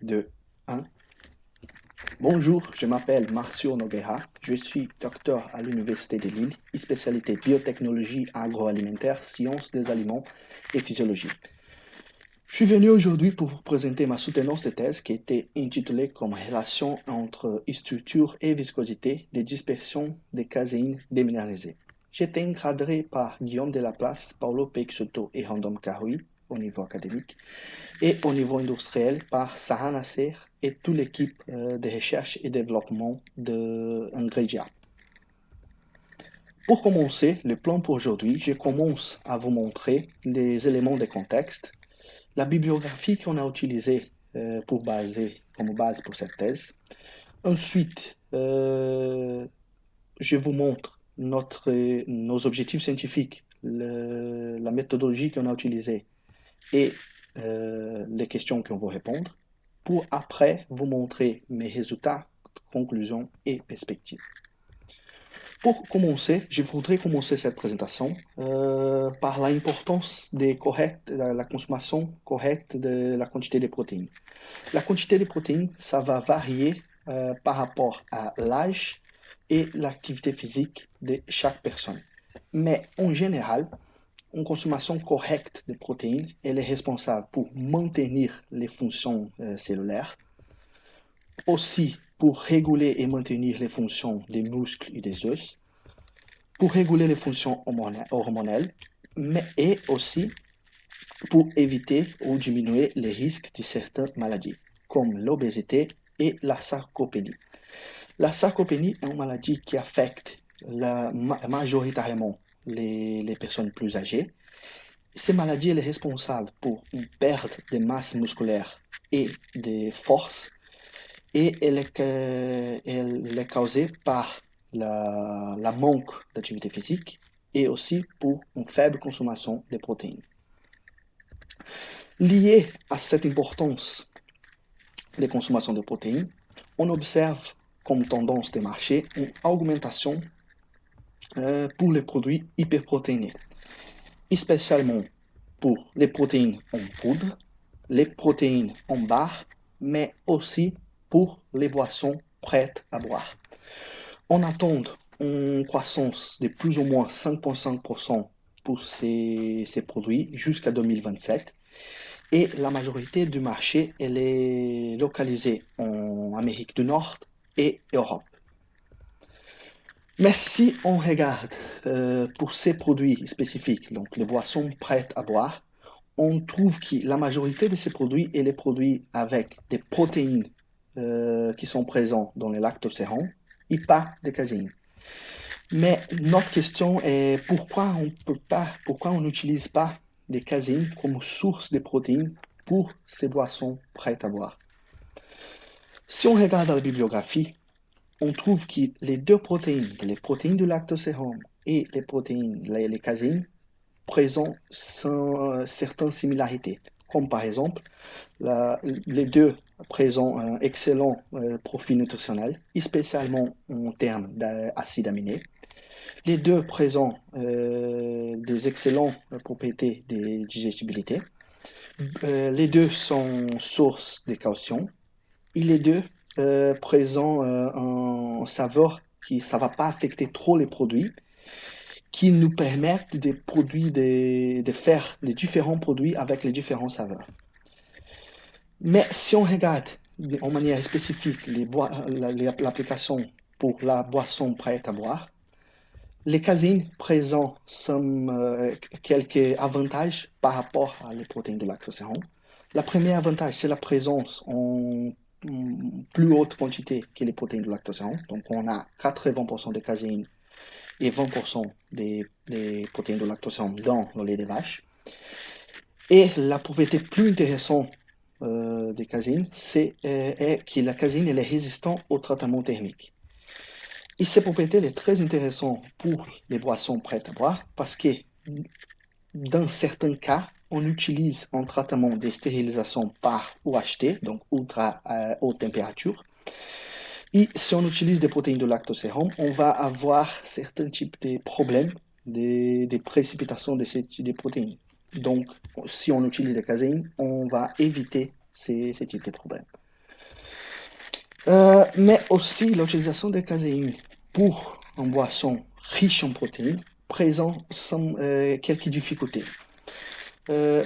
2, 1. Bonjour, je m'appelle Marcio Nogueira, je suis docteur à l'Université de Lille, spécialité biotechnologie agroalimentaire, sciences des aliments et physiologie. Je suis venu aujourd'hui pour vous présenter ma soutenance de thèse qui était intitulée comme relation entre structure et viscosité des dispersions de caséine déminéralisées. J'étais encadré par Guillaume Delaplace, Paulo Peixoto et Random Karoui au niveau académique et au niveau industriel par Sarah Nasser et toute l'équipe de recherche et développement d'Ingredia. Pour commencer, le plan pour aujourd'hui, je commence à vous montrer les éléments de contexte, la bibliographie qu'on a utilisée comme base pour cette thèse. Ensuite, je vous montre nos objectifs scientifiques, la méthodologie qu'on a utilisée et les questions qu'on va répondre, pour après vous montrer mes résultats, conclusions et perspectives. Pour commencer, je voudrais commencer cette présentation par l'importance de la consommation correcte de la quantité de protéines. La quantité de protéines, ça va varier par rapport à l'âge et l'activité physique de chaque personne. Mais en général, une consommation correcte de protéines, elle est responsable pour maintenir les fonctions cellulaires, aussi pour réguler et maintenir les fonctions des muscles et des os, pour réguler les fonctions hormonales, mais et aussi pour éviter ou diminuer les risques de certaines maladies, comme l'obésité et la sarcopénie. La sarcopénie est une maladie qui affecte majoritairement les personnes plus âgées. Cette maladie elle est responsable pour une perte de masse musculaire et de force et elle est causée par la manque d'activité physique et aussi pour une faible consommation de protéines. Lié à cette importance des consommations de protéines, on observe comme tendance de marché une augmentation pour les produits hyperprotéinés, spécialement pour les protéines en poudre, les protéines en barre, mais aussi pour les boissons prêtes à boire. On attend une croissance de plus ou moins 5,5% pour ces produits jusqu'à 2027. Et la majorité du marché, elle est localisée en Amérique du Nord et Europe. Mais si on regarde pour ces produits spécifiques, donc les boissons prêtes à boire, on trouve que la majorité de ces produits est les produits avec des protéines qui sont présentes dans les lactosérum et pas de caséine. Mais notre question est pourquoi on n'utilise pas des caséines comme source de protéines pour ces boissons prêtes à boire. Si on regarde la bibliographie, on trouve que les deux protéines, les protéines du lactosérum et les caséines, présentent certaines similarités. Comme par exemple, les deux présentent un excellent profil nutritionnel, spécialement en termes d'acides aminés. Les deux présentent des excellentes propriétés de digestibilité. Les deux sont source de calcium. Et les deux présentent un saveur qui ça va pas affecter trop les produits, qui nous permettent de faire les différents produits avec les différents saveurs. Mais si on regarde en manière spécifique l'application pour la boisson prête à boire, les caséines présentent quelques avantages par rapport à les protéines de lactosérum. Le premier avantage, c'est la présence en plus haute quantité que les protéines de lactosérum. Donc, on a 80% de caséine et 20% des protéines de lactosérum dans le lait de vache. Et la propriété plus intéressante des caséines, c'est que la caséine elle est résistante au traitement thermique. Et cette propriété est très intéressante pour les boissons prêtes à boire parce que dans certains cas, on utilise un traitement de stérilisation par UHT, donc ultra haute température. Et si on utilise des protéines de lactosérum, on va avoir certains types de problèmes de précipitation de ces types de protéines. Donc, si on utilise la caséine, on va éviter ces types de problèmes. Mais aussi l'utilisation de caséine pour une boisson riche en protéines présente quelques difficultés.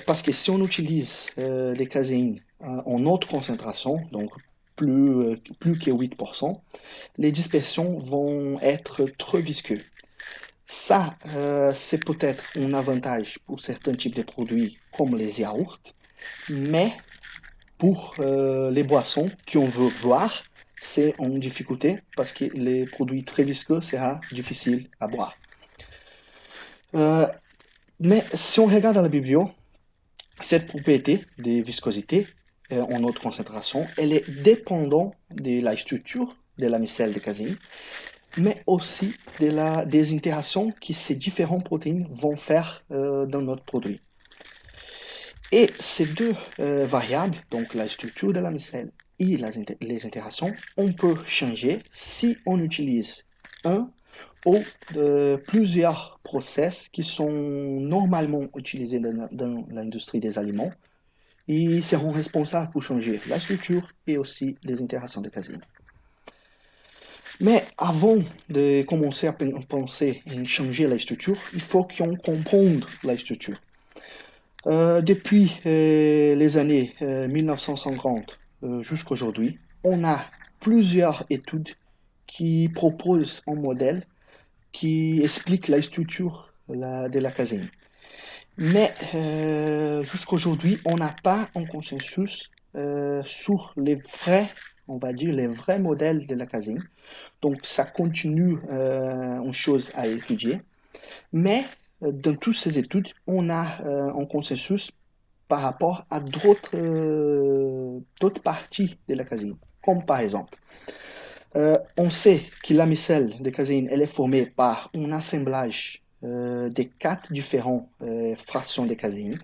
Parce que si on utilise des caséines en haute concentration, donc plus que 8%, les dispersions vont être trop visqueuses. Ça, c'est peut-être un avantage pour certains types de produits comme les yaourts, mais pour les boissons qu'on veut boire, c'est une difficulté parce que les produits très visqueux sera difficile à boire. Euh, mais si on regarde à la biblio, cette propriété de viscosité en haute concentration, elle est dépendante de la structure de la micelle de caséine, mais aussi des interactions que ces différentes protéines vont faire dans notre produit. Et ces deux variables, donc la structure de la micelle et les interactions, on peut changer si on utilise un ou plusieurs process qui sont normalement utilisés dans l'industrie des aliments et seront responsables pour changer la structure et aussi les interactions de caséine. Mais avant de commencer à penser en changer la structure, il faut qu'on comprenne la structure. Depuis les années 1950 jusqu'à aujourd'hui, on a plusieurs études qui proposent un modèle qui explique la structure de la caséine. Mais jusqu'à aujourd'hui, on n'a pas un consensus sur les vrais, on va dire, les vrais modèles de la caséine. Donc, ça continue une chose à étudier. Mais dans toutes ces études, on a un consensus par rapport à d'autres parties de la caséine. Comme par exemple, on sait que la micelle de caséine elle est formée par un assemblage de 4 différentes fractions de caséine.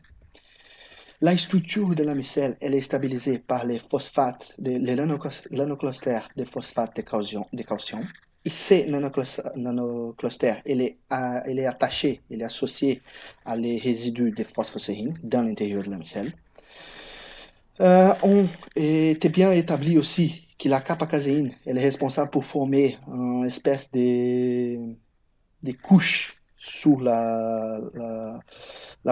La structure de la micelle elle est stabilisée par les phosphates, les nanoclusters de phosphate de calcium. Et ces nanoclusters elle est attaché, elle est associée à les résidus de phosphocérine dans l'intérieur de la micelle. On était bien établi aussi que la caséine elle est responsable pour former une espèce de couche sur la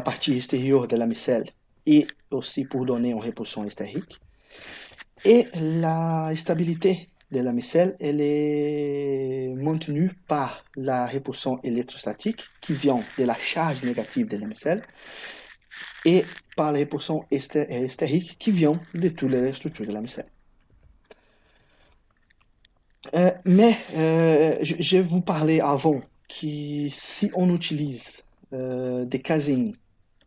partie extérieure de la micelle et aussi pour donner une répulsion stérique. Et la stabilité de la micelle elle est maintenue par la répulsion électrostatique qui vient de la charge négative de la micelle et par la répulsion stérique qui vient de toutes les structures de la micelle. Mais je vous parlais avant que si on utilise des caséines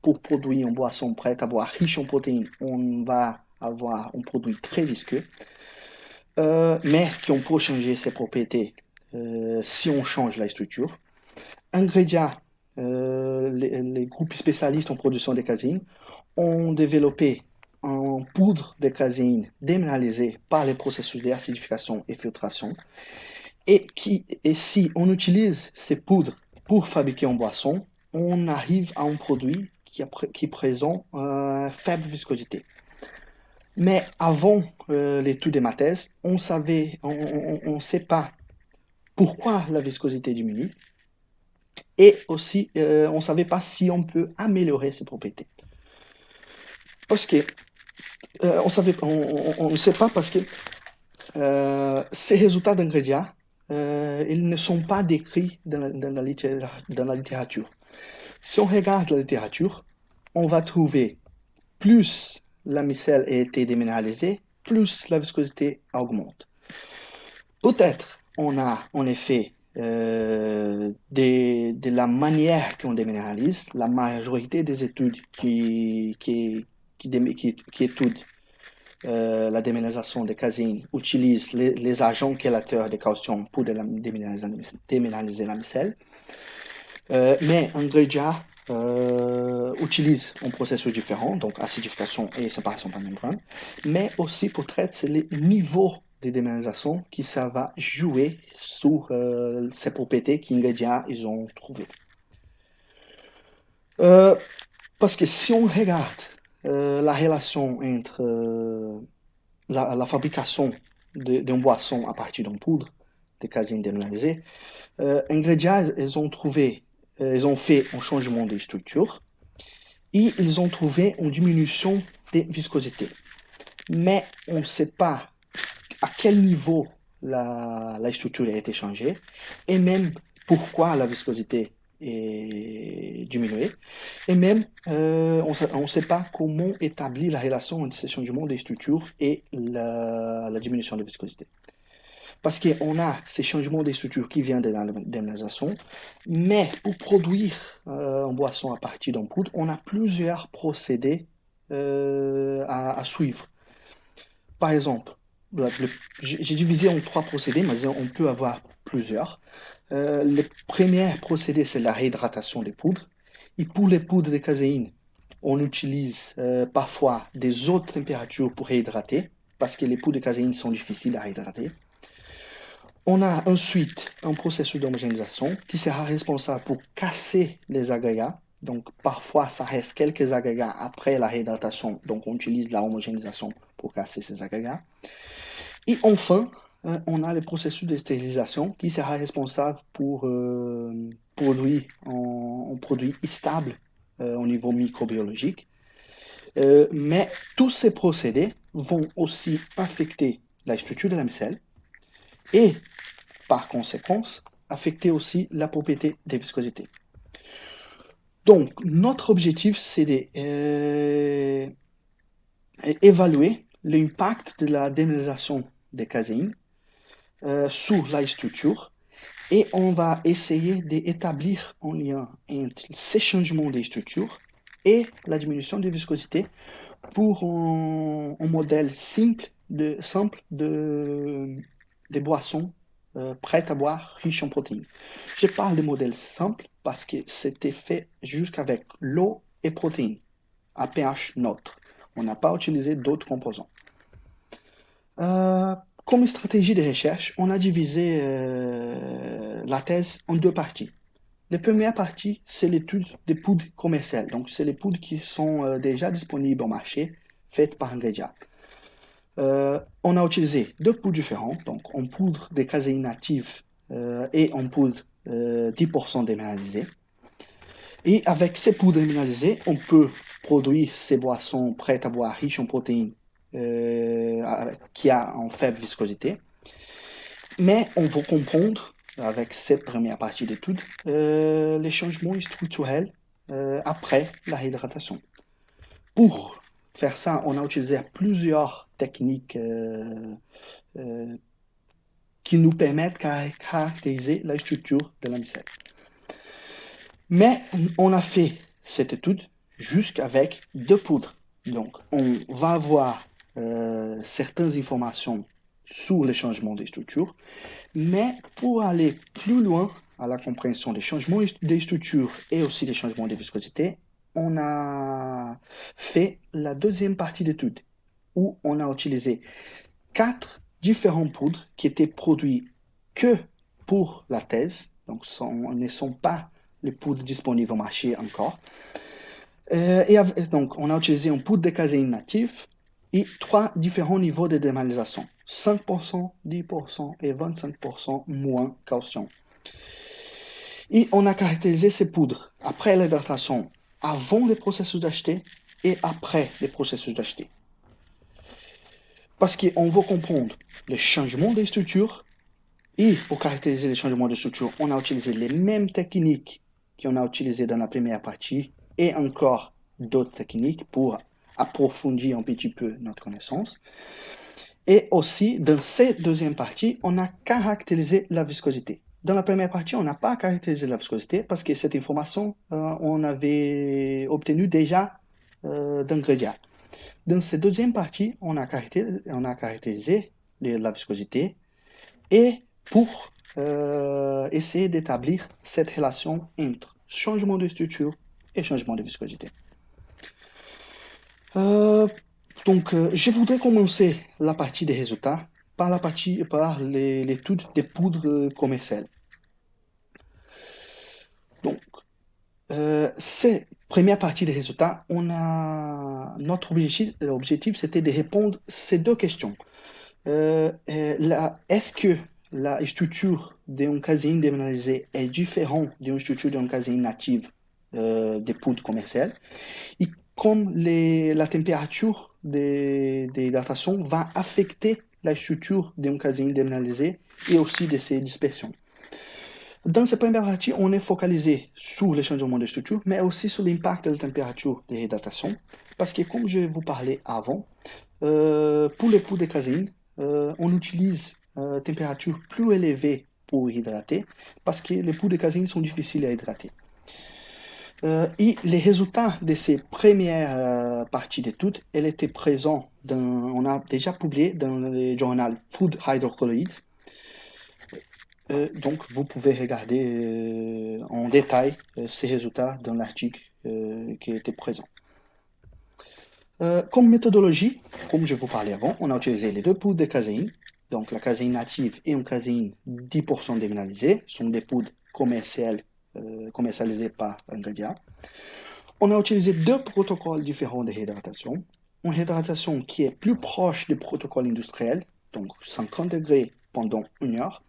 pour produire une boisson prête à boire riche en protéines, on va avoir un produit très visqueux, mais qu'on peut changer ses propriétés si on change la structure. Ingrédients, les groupes spécialistes en production de caséine ont développé une poudre de caséine déminéralisée par les processus d'acidification et filtration. Et si on utilise ces poudres pour fabriquer une boisson, on arrive à un produit qui présente une faible viscosité. Mais avant l'étude de ma thèse, on ne sait pas pourquoi la viscosité diminue et aussi on ne savait pas si on peut améliorer ses propriétés. Parce que on ne sait pas parce que ces résultats d'ingrédients, ils ne sont pas décrits dans la littérature. Si on regarde la littérature, on va trouver plus la micelle a été déminéralisée, plus la viscosité augmente. Peut-être on a en effet de la manière qu'on déminéralise, la majorité des études qui étudient la déminéralisation de caséine utilisent les agents chélateurs de calcium pour déminéraliser la micelle. Mais ingrédients utilisent un processus différent, donc acidification et séparation par membrane, mais aussi pour traiter les niveaux de déminéralisation qui ça va jouer sur ces propriétés qu'ingrédients ils ont trouvées. Parce que si on regarde la relation entre la fabrication d'une boisson à partir d'une poudre de caséine déminéralisée, Ingredia, ils ont fait un changement de structure et ils ont trouvé une diminution de viscosité. Mais on ne sait pas à quel niveau la structure a été changée et même pourquoi la viscosité est diminuée. Et même, on ne sait pas comment établir la relation entre ce changement de structure et la diminution de viscosité. Parce qu'on a ces changements de structure qui viennent de la démineralisation, mais pour produire une boisson à partir d'un poudre, on a plusieurs procédés à suivre. Par exemple, j'ai divisé en 3 procédés, mais on peut avoir plusieurs. Le premier procédé, c'est la réhydratation des poudres. Et pour les poudres de caséine, on utilise parfois des hautes températures pour réhydrater, parce que les poudres de caséine sont difficiles à réhydrater. On a ensuite un processus d'homogénéisation qui sera responsable pour casser les agrégats. Donc, parfois, ça reste quelques agrégats après la réhydratation. Donc, on utilise la homogénéisation pour casser ces agrégats. Et enfin, on a le processus de stérilisation qui sera responsable pour produire un produit stable au niveau microbiologique. Mais tous ces procédés vont aussi affecter la structure de la micelle et, par conséquent, affecter aussi la propriété de viscosité. Donc, notre objectif, c'est d'évaluer l'impact de la déminéralisation des caséines sur la structure et on va essayer d'établir un lien entre ces changements de structure et la diminution de viscosité pour un modèle simple de boissons prêtes à boire riches en protéines. Je parle de modèle simple parce que c'était fait jusqu'avec l'eau et protéines à pH neutre. On n'a pas utilisé d'autres composants. Comme stratégie de recherche, on a divisé la thèse en 2 parties. La première partie, c'est l'étude des poudres commerciales. Donc, c'est les poudres qui sont déjà disponibles au marché, faites par Ingredia. On a utilisé 2 poudres différentes, donc en poudre de caséine native et en poudre 10% déminéralisée. Et avec ces poudres déminéralisées, on peut produire ces boissons prêtes à boire riches en protéines qui a en faible viscosité. Mais on va comprendre, avec cette première partie d'étude, les changements structurels après la réhydratation. Pour faire ça, on a utilisé plusieurs techniques qui nous permettent de caractériser la structure de la micelle. Mais on a fait cette étude jusqu'avec 2 poudres. Donc, on va avoir certaines informations sur les changements des structures, mais pour aller plus loin à la compréhension des changements des structures et aussi des changements de viscosité, on a fait la deuxième partie d'étude où on a utilisé 4 différentes poudres qui étaient produites que pour la thèse, donc ne sont pas les poudres disponibles au marché encore. Donc, on a utilisé une poudre de caséine native et 3 différents niveaux de déminéralisation. 5%, 10% et 25% moins caution. Et on a caractérisé ces poudres après l'hydratation, avant le processus d'acheter et après le processus d'acheter. Parce qu'on veut comprendre le changement des structures et pour caractériser les changements de structure, on a utilisé les mêmes techniques qu'on a utilisées dans la première partie et encore d'autres techniques pour approfondir un petit peu notre connaissance. Et aussi, dans cette deuxième partie, on a caractérisé la viscosité. Dans la première partie, on n'a pas caractérisé la viscosité parce que cette information, on avait obtenu déjà d'ingrédients. Dans cette deuxième partie, on a caractérisé la viscosité et pour essayer d'établir cette relation entre changement de structure et changement de viscosité. Donc, je voudrais commencer la partie des résultats par l'étude des poudres commerciales. Donc, cette première partie des résultats, notre objectif, c'était de répondre à ces 2 questions. Est-ce que la structure d'une caséine déminéralisée est différente d'une structure d'une caséine native des poudres commerciales? Et comme la température des datations va affecter la structure d'une caséine déminéralisée et aussi de ses dispersions. Dans cette première partie, on est focalisé sur le changement de structure, mais aussi sur l'impact de la température de réhydratation, parce que comme je vous parlais avant, pour les poudres de caséine, on utilise température plus élevée pour hydrater, parce que les poudres de caséine sont difficiles à hydrater. Et les résultats de ces premières parties d'études, elles étaient présents on a déjà publié dans le journal Food Hydrocolloids. Donc, vous pouvez regarder en détail ces résultats dans l'article qui était présent. Comme méthodologie, comme je vous parlais avant, on a utilisé les deux poudres de caséine, donc la caséine native et une caséine 10% déminéralisée, sont des poudres commercialisées par Ingredients. On a utilisé deux protocoles différents de réhydratation. Une réhydratation qui est plus proche du protocole industriel, donc 50 degrés pendant 1 heure,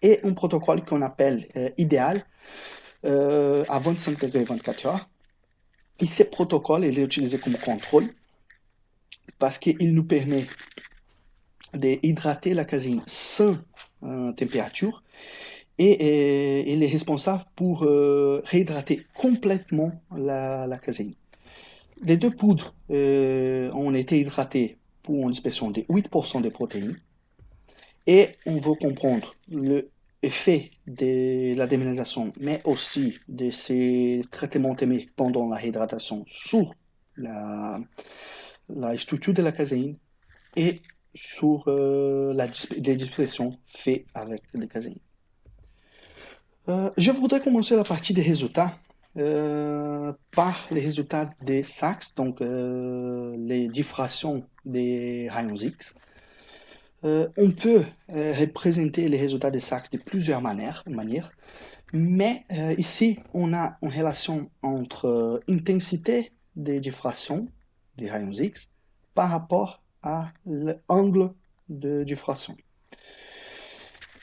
et un protocole qu'on appelle idéal à 25 degrés 24 heures. Et ce protocole, il est utilisé comme contrôle parce qu'il nous permet d'hydrater la caséine sans température et il est responsable pour réhydrater complètement la caséine. Les deux poudres ont été hydratées pour une dispersion de 8% des protéines et on veut comprendre l'effet de la déminéralisation, mais aussi de ces traitements thermiques pendant la réhydratation sur la structure de la caséine et sur les dispersions faites avec la caséine. Je voudrais commencer la partie des résultats par les résultats des SACS, donc les diffractions des rayons X. On peut représenter les résultats des SACS de plusieurs manières, mais ici, on a une relation entre intensité des diffractions des rayons X par rapport à l'angle de diffraction.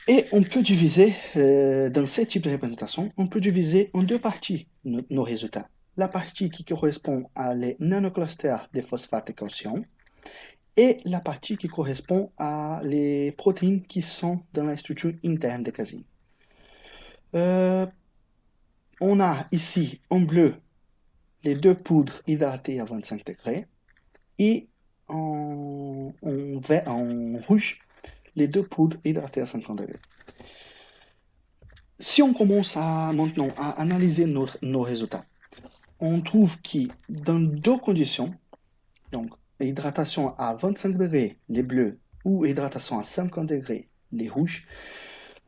Et on peut diviser, dans ce type de représentation, on peut diviser en deux parties nos résultats. La partie qui correspond à les nanoclusters de phosphate de calcium et la partie qui correspond à les protéines qui sont dans la structure interne de caséine. On a ici en bleu les deux poudres hydratées à 25 degrés et en rouge les deux poudres hydratées à 50 degrés. Si on commence maintenant à analyser nos résultats, on trouve que dans deux conditions, donc hydratation à 25 degrés, les bleus, ou hydratation à 50 degrés, les rouges,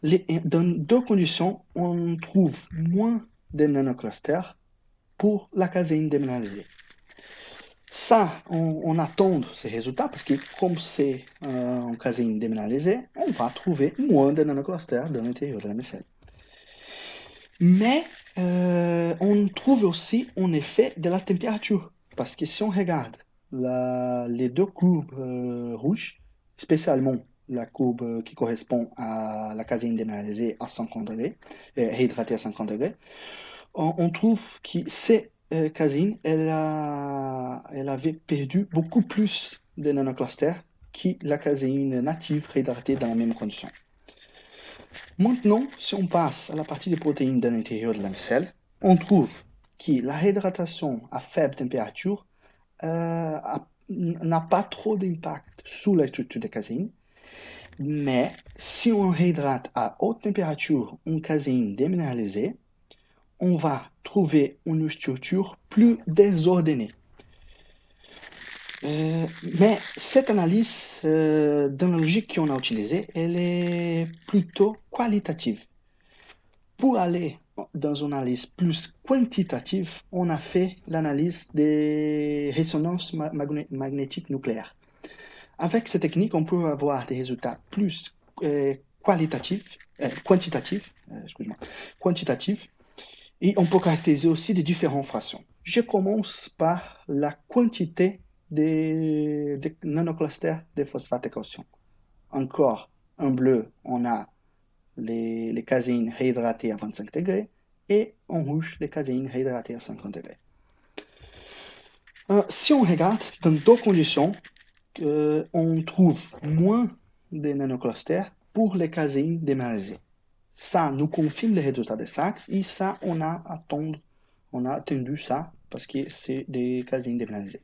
dans deux conditions, on trouve moins de nanoclusters pour la caséine déminéralisée. Ça, on attend ces résultats parce que comme c'est en caséine déminéralisée, on va trouver moins de nanoclusters dans l'intérieur de la micelle. Mais on trouve aussi un effet de la température, parce que si on regarde les deux courbes rouges, spécialement la courbe qui correspond à la caséine déminéralisée à 50 degrés, réhydratée à 50 degrés, on trouve que ces caséines, elle avait perdu beaucoup plus de nanoclusters que la caséine native réhydratée dans la même condition. Maintenant, si on passe à la partie des protéines dans l'intérieur de la micelle, on trouve que la réhydratation à faible température n'a pas trop d'impact sur la structure de caséine, mais si on réhydrate à haute température une caséine déminéralisée, on va trouver une structure plus désordonnée. Mais cette analyse, dans la logique qu'on a utilisée, elle est plutôt qualitative. Pour aller dans une analyse plus quantitative, on a fait l'analyse des résonances magnétiques nucléaires. Avec cette technique, on peut avoir des résultats plus quantitatifs, et on peut caractériser aussi des différentes façons. Je commence par la quantité des nanoclusters de phosphate de calcium. encore en bleu, on a les caséines réhydratées à 25 degrés, et en rouge, les caséines réhydratées à 50 degrés. Si on regarde dans deux conditions, on trouve moins de nanoclusters pour les caséines déminéralisées. Ça nous confirme les résultats de Sachs, et ça, on a attendu ça, parce que c'est des caséines déminéralisées.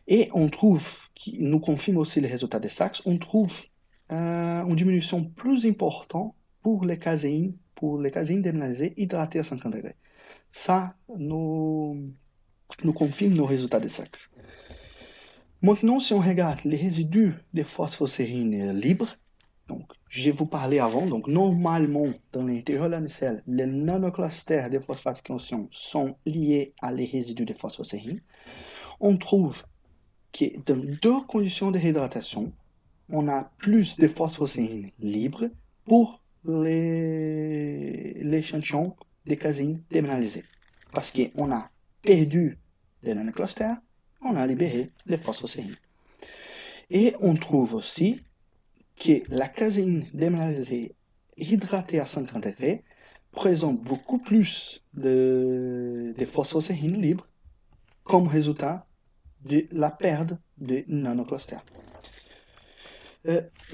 Et on trouve, qui nous confirme aussi les résultats de Sachs, on trouve une diminution plus importante pour les caséines déminéralisées hydratées à 50 degrés. Ça nous confirme nos résultats de Sachs. Maintenant, si on regarde les résidus de phosphocérine libres, donc je vous parlais avant, donc normalement, dans l'intérieur de la micelle, les nanoclusters de phosphatication sont liés à les résidus de phosphocérine. On trouve que dans deux conditions de réhydratation, on a plus de phosphocérine libre pour l'échantillon de caséines déminéralisées. Parce qu'on a perdu les nanoclusters, on a libéré les phosphocérines. Et on trouve aussi que la caséine déminéralisée hydratée à 50 degrés présente beaucoup plus de phosphocérines libres comme résultat de la perte de nanoclusters.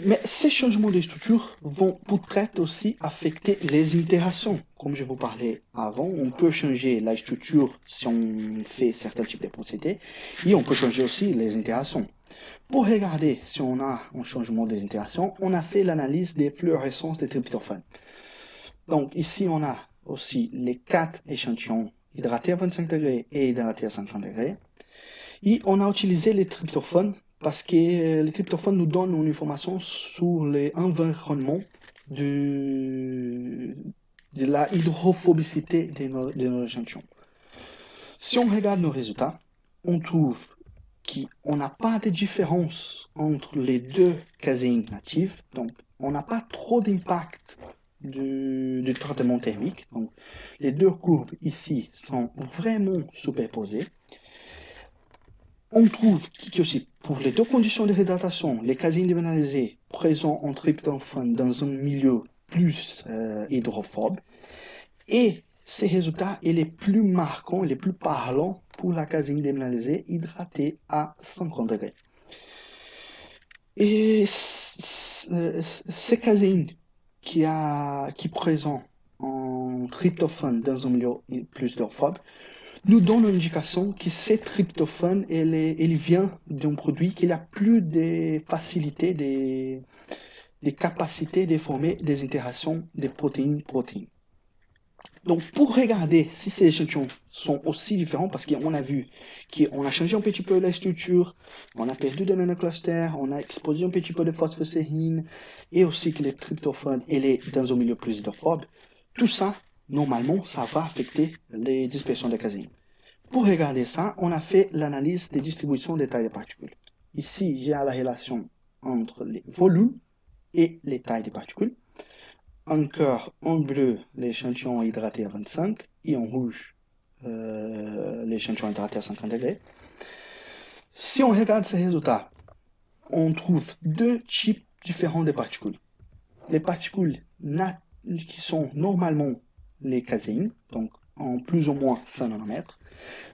Mais ces changements de structure vont peut-être aussi affecter les interactions. Comme je vous parlais avant, on peut changer la structure si on fait certains types de procédés, et on peut changer aussi les interactions. Pour regarder si on a un changement des interactions, on a fait l'analyse des fluorescences des tryptophane. Donc ici, on a aussi les 4 échantillons hydratés à 25 degrés et hydratés à 50 degrés. Et on a utilisé les tryptophanes parce que les tryptophanes nous donnent une information sur l'environnement de la hydrophobicité de nos échantillons. Si on regarde nos résultats, on trouve qu'on n'a pas de différence entre les deux caséines natives, donc on n'a pas trop d'impact du traitement thermique. Donc, les deux courbes ici sont vraiment superposées. On trouve que aussi, pour les deux conditions de réhydratation, les caséines déminéralisées présentent en tryptophane dans un milieu plus hydrophobe. Et ces résultats sont les plus marquants, les plus parlants pour la caséine déminéralisée hydratée à 50 degrés. Et ces caséines qui présentent en tryptophane dans un milieu plus hydrophobe nous donne une indication que ce tryptophane, il vient d'un produit qui a plus de facilité, des capacités de former des interactions de protéines-protéines. Donc, pour regarder si ces échantillons sont aussi différents, parce qu'on a vu qu'on a changé un petit peu la structure, on a perdu des nanoclusters, on a exposé un petit peu de phosphocérine, et aussi que le tryptophane est dans un milieu plus hydrophobe, tout ça, normalement, ça va affecter les dispersions de caséine. Pour regarder ça, on a fait l'analyse des distributions des tailles de particules. Ici, j'ai la relation entre les volumes et les tailles de particules. Encore en bleu, l'échantillon hydraté à 25 et en rouge, l'échantillon hydraté à 50 degrés. Si on regarde ces résultats, on trouve deux types différents de particules. Les particules qui sont normalement les caséines, donc en plus ou moins 100 nanomètres,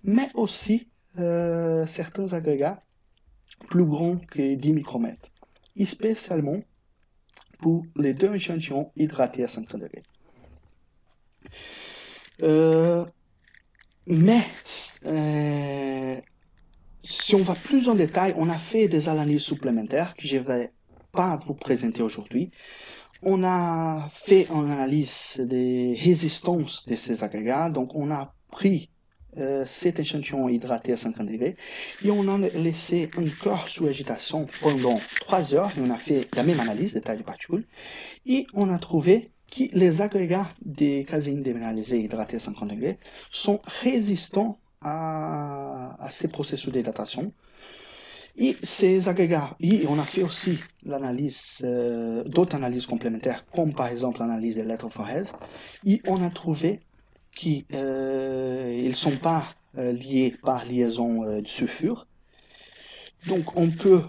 mais aussi certains agrégats plus grands que 10 micromètres, et spécialement pour les deux échantillons hydratés à 50 degrés. Mais si on va plus en détail, on a fait des analyses supplémentaires que je ne vais pas vous présenter aujourd'hui. On a fait une analyse des résistances de ces agrégats, donc on a pris cet échantillon hydraté à 50 degrés et on a laissé encore sous agitation pendant 3 heures et on a fait la même analyse des tailles de particules et on a trouvé que les agrégats des caséines déminéralisées hydratées à 50 degrés sont résistants à ces processus d'hydratation. Et ces agrégats, et on a fait aussi l'analyse, d'autres analyses complémentaires, comme par exemple l'analyse d'électrophorèse, et on a trouvé qu'ils ne sont pas liés par liaison de sulfure. Donc on peut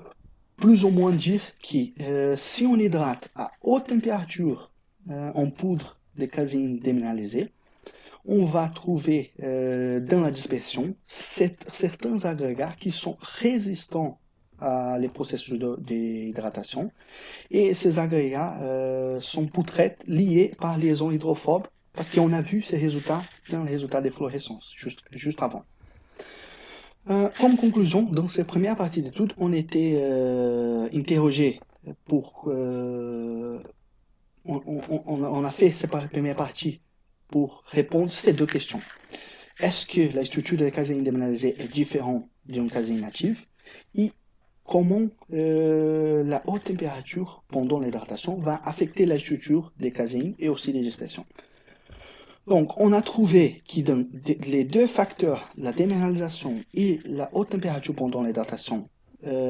plus ou moins dire que si on hydrate à haute température en poudre de caséine déminéralisée, on va trouver dans la dispersion certains agrégats qui sont résistants à les processus d'hydratation. Et ces agrégats sont peut-être liés par liaison hydrophobe, parce qu'on a vu ces résultats dans les résultats des fluorescences, juste avant. Comme conclusion, dans cette première partie d'étude, on était interrogé pour... on a fait cette première partie pour répondre à ces deux questions. Est-ce que la structure de la caséine déminéralisée est différente d'une caséine native? Et comment la haute température pendant l'hydratation va affecter la structure des caséines et aussi des dispersions? Donc, on a trouvé que les deux facteurs, la déminéralisation et la haute température pendant l'hydratation,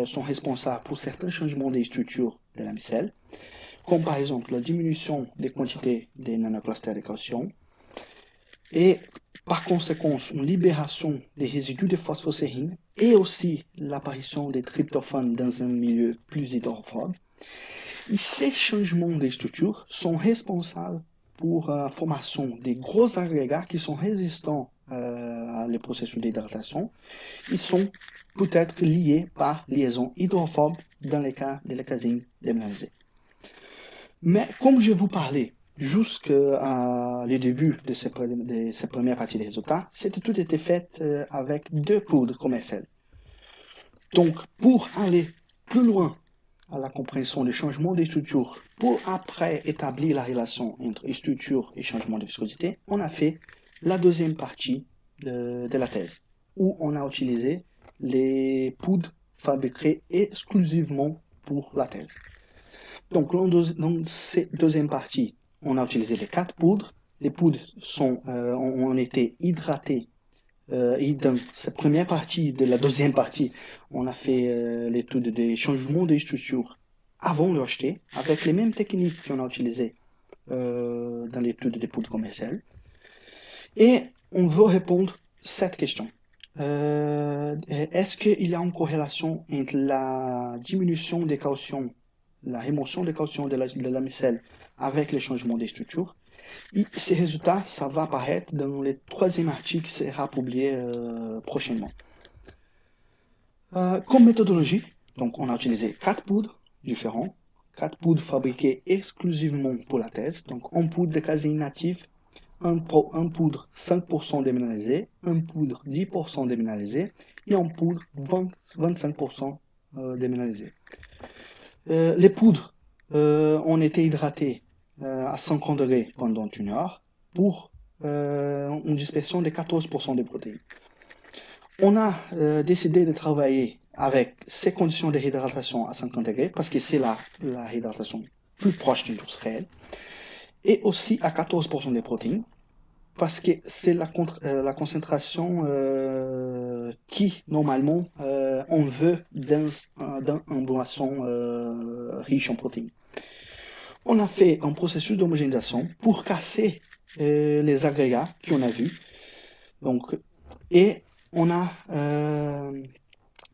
sont responsables pour certains changements des structures de la micelle, comme par exemple la diminution des quantités des nanoclusters de calcium, et par conséquent une libération des résidus de phosphocérine et aussi l'apparition des tryptophanes dans un milieu plus hydrophobe. Et ces changements des structures sont responsables pour la formation des gros agrégats qui sont résistants à les processus d'hydratation. Ils sont peut-être liés par liaison hydrophobe dans les cas de la caséine déminéralisée. Mais comme je vous parlais jusqu'à le début de cette première partie des résultats, cette étude était faite avec deux poudres commerciales. Donc, pour aller plus loin à la compréhension des changements des structures, pour après établir la relation entre structure et changement de viscosité, on a fait la deuxième partie de la thèse, où on a utilisé les poudres fabriquées exclusivement pour la thèse. Donc, dans cette deuxième partie, on a utilisé les 4 poudres. Les poudres ont été hydratées. Et dans cette première partie de la deuxième partie, on a fait l'étude des changements des structures avant de l'acheter, avec les mêmes techniques qu'on a utilisées dans l'étude des poudres commerciales. Et on veut répondre à cette question. Est-ce qu'il y a une corrélation entre la diminution des cautions, la rémotion des cautions de la micelle avec les changements des structures? Et ces résultats, ça va apparaître dans le troisième article qui sera publié prochainement. Comme méthodologie, donc on a utilisé 4 poudres différentes, 4 poudres fabriquées exclusivement pour la thèse, donc en poudre de caséine native, un poudre 5% déminéralisé, un poudre 10% déminéralisé et un poudre 25% déminéralisé. Les poudres ont été hydratées à 50 degrés pendant une heure pour une dispersion de 14% de protéines. On a décidé de travailler avec ces conditions de réhydratation à 50 degrés parce que c'est la réhydratation plus proche d'une dose réelle, et aussi à 14% de protéines parce que c'est la concentration qui normalement on veut dans une boisson riche en protéines. On a fait un processus d'homogénéisation pour casser les agrégats qu'on a vus. Donc, et on a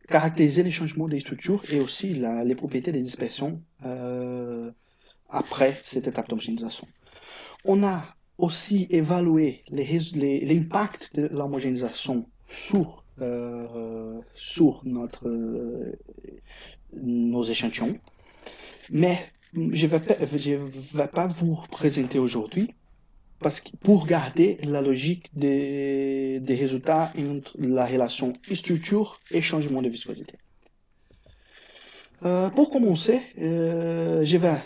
caractérisé les changements des structures et aussi les propriétés des dispersions après cette étape d'homogénéisation. On a aussi évalué l'impact de l'homogénéisation sur nos échantillons, mais je ne vais pas vous présenter aujourd'hui parce que pour garder la logique des résultats entre la relation structure et changement de viscosité. Pour commencer, je vais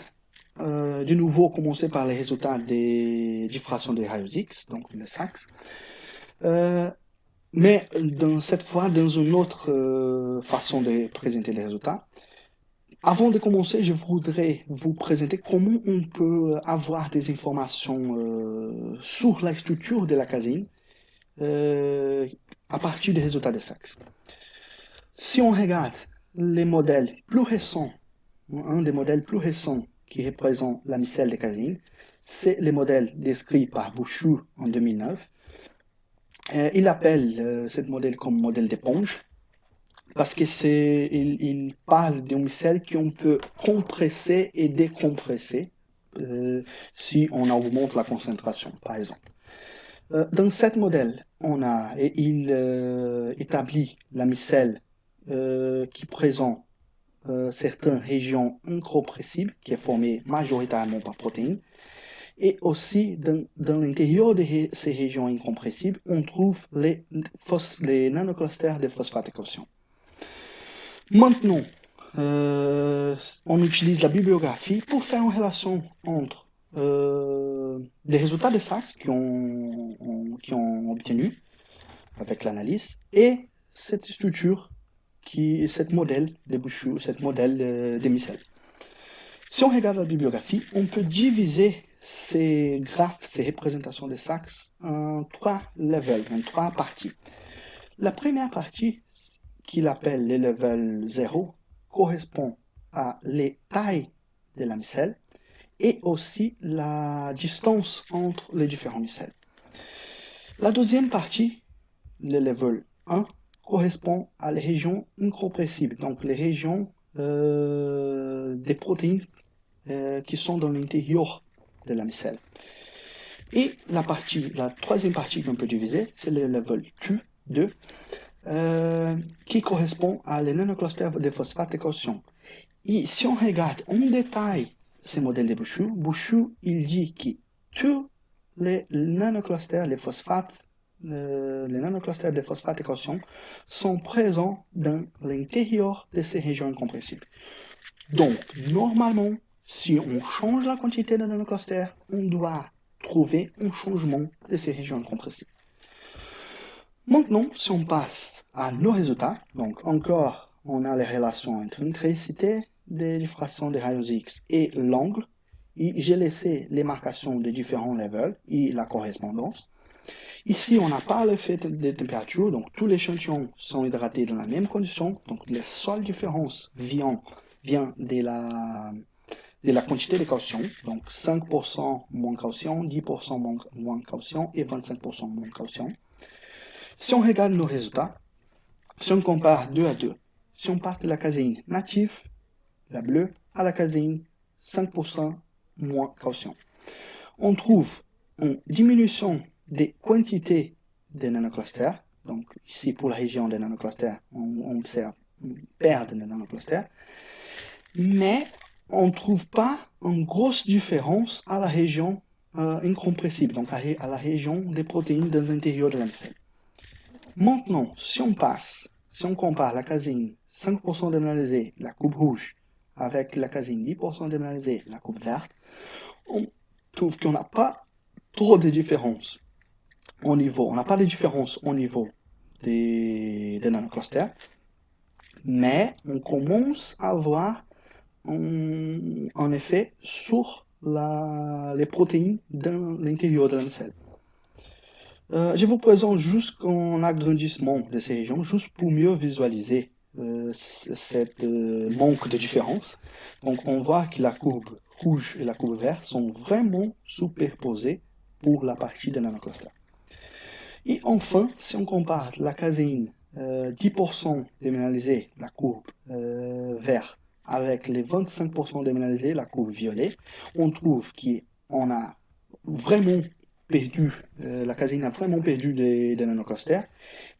de nouveau commencer par les résultats des diffractions des rayons X, donc le SAX, mais cette fois dans une autre façon de présenter les résultats. Avant de commencer, je voudrais vous présenter comment on peut avoir des informations sur la structure de la caséine à partir des résultats des SAX. Si on regarde les modèles plus récents, un des modèles plus récents qui représente la micelle de caséine, c'est le modèle décrit par Bouchou en 2009. Il appelle ce modèle comme modèle d'éponge. parce que il parle d'un micelle qu'on peut compresser et décompresser si on augmente la concentration, par exemple. Dans ce modèle, il établit la micelle qui présente certaines régions incompressibles, qui est formée majoritairement par protéines, et aussi dans l'intérieur de ces régions incompressibles, on trouve les nanoclusters de phosphate caution. Maintenant, on utilise la bibliographie pour faire une relation entre les résultats des SACS qui ont obtenus avec l'analyse et cette structure, cette modèle de Bouchou, cette modèle des micelles. Si on regarde la bibliographie, on peut diviser ces graphes, ces représentations des SACS en 3 levels, en 3 parties. La première partie, qu'il appelle le level 0, correspond à les tailles de la micelle et aussi la distance entre les différents micelles. La deuxième partie, le level 1, correspond à les régions incompressibles, donc les régions des protéines qui sont dans l'intérieur de la micelle. Et la troisième partie qu'on peut diviser, c'est le level 2, qui correspond à les nanoclusters de phosphate de caution. Et si on regarde en détail ce modèle de Bouchou, il dit que tous les nanoclusters, les nanoclusters de phosphate de caution sont présents dans l'intérieur de ces régions incompressibles. Donc, normalement, si on change la quantité de nanoclusters, on doit trouver un changement de ces régions incompressibles. Maintenant, si on passe à nos résultats, donc encore, on a les relations entre l'intensité de diffraction des rayons X et l'angle, et j'ai laissé les marcations des différents levels et la correspondance. Ici, on n'a pas l'effet de température, donc tous les échantillons sont hydratés dans la même condition, donc la seule différence vient de la quantité de caution, donc 5% moins caution, 10% moins caution et 25% moins caution. Si on regarde nos résultats, si on compare 2 à 2, si on part de la caséine native, la bleue, à la caséine 5% moins caution, on trouve une diminution des quantités de nanoclusters. Donc ici, pour la région des nanoclusters, on observe une perte de nanoclusters, mais on ne trouve pas une grosse différence à la région incompressible, donc à la région des protéines dans l'intérieur de la micelle. Maintenant, si on compare la caséine 5% déminéralisée, la coupe rouge, avec la caséine 10% déminéralisée, la coupe verte, on trouve qu'on n'a pas trop de différences au niveau, on n'a pas de différence au niveau des nanoclusters, mais on commence à voir un effet sur les protéines dans l'intérieur de la micelle. Je vous présente juste un agrandissement de ces régions, juste pour mieux visualiser cette manque de différence. Donc on voit que la courbe rouge et la courbe verte sont vraiment superposées pour la partie des nanoclusters. Et enfin, si on compare la caséine 10% déminéralisée, la courbe verte, avec les 25% déminéralisés, la courbe violet, on trouve qu'on a vraiment perdu, la caséine a vraiment perdu des nanoclusters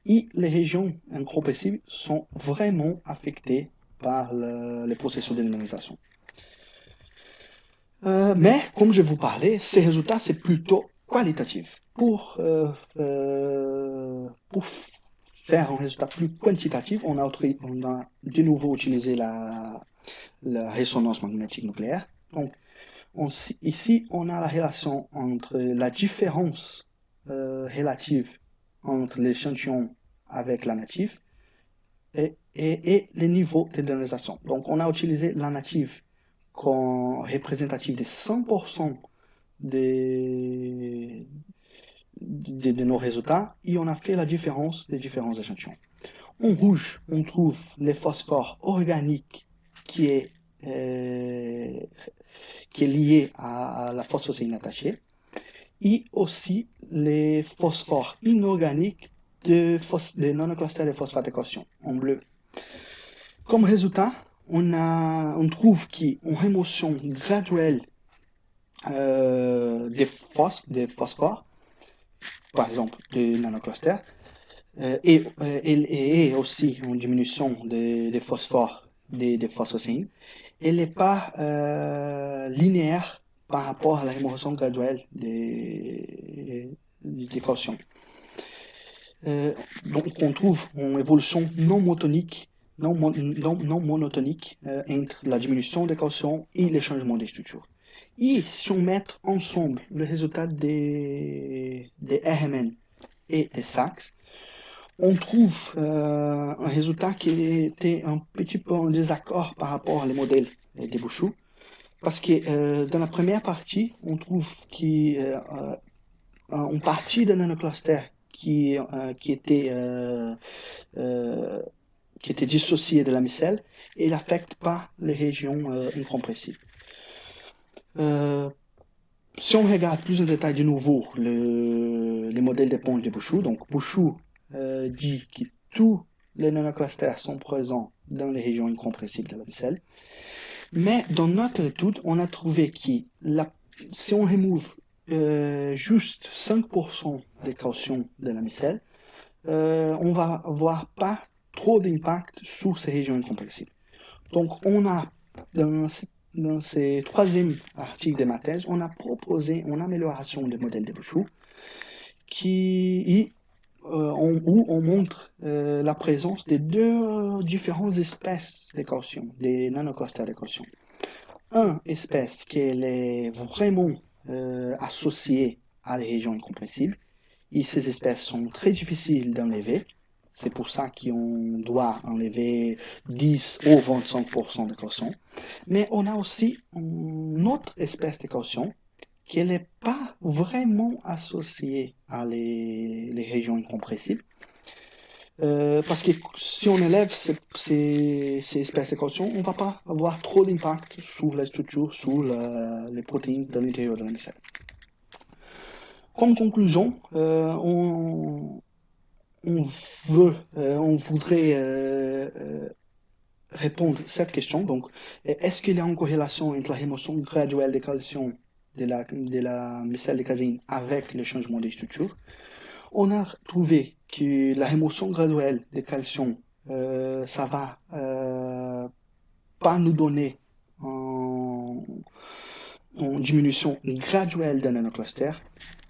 et les régions incompressibles sont vraiment affectées par les processus d'élimination. Mais, comme je vous parlais, ces résultats, c'est plutôt qualitatif. Pour faire un résultat plus quantitatif, on a de nouveau utilisé la résonance magnétique nucléaire. Donc, ici, on a la relation entre la différence relative entre l'échantillon avec la native et les niveaux de dénaturalisation. Donc, on a utilisé la native comme représentative de 100% de nos résultats et on a fait la différence des différents échantillons. En rouge, on trouve les phosphores organiques qui est lié à la phosphocéine attachée, et aussi les phosphores inorganiques de nanoclusters de phosphate de caution, en bleu. Comme résultat, on trouve qu'une rémotion graduelle des phosphores, par exemple des nanoclusters, et aussi une diminution des phosphores, des phosphocéines. Elle n'est pas linéaire par rapport à la rémotion graduelle des cautions. Donc on trouve une évolution non monotonique, non monotonique entre la diminution des cautions et le changement des structures. Et si on met ensemble le résultat des RMN et des SACS, on trouve un résultat qui était un petit peu en désaccord par rapport aux modèles des Bouchou, parce que dans la première partie, on trouve qu'une partie d'un nanocluster qui était dissociée de la micelle et n'affecte pas les régions incompressibles. Si on regarde plus en détail de nouveau les modèles d'éponge de Bouchou, donc Bouchou dit que tous les nanoclusters sont présents dans les régions incompressibles de la micelle. Mais dans notre étude, on a trouvé que si on remove juste 5% des cautions de la micelle, on va avoir pas trop d'impact sur ces régions incompressibles. Donc, on a, dans ces troisième article de ma thèse, on a proposé une amélioration des modèles de Bouchou où on montre la présence de deux différentes espèces de caution, des nanoclusters de caution. Une espèce qui est vraiment associée à les régions incompressibles, et ces espèces sont très difficiles d'enlever. C'est pour ça qu'on doit enlever 10 ou 25% de caution. Mais on a aussi une autre espèce de caution qui n'est pas vraiment associée à les régions incompressibles. Parce que si on élève ces espèces de caution, on ne va pas avoir trop d'impact sur la structure, sur les protéines de l'intérieur de la micelle. Comme conclusion, on voudrait répondre à cette question. Donc, est-ce qu'il y a une corrélation entre la rémotion graduelle des calcium de la micelle de caséine avec le changement des structures? On a trouvé que la rémotion graduelle des calcium, ça va pas nous donner une diminution graduelle d'un nanocluster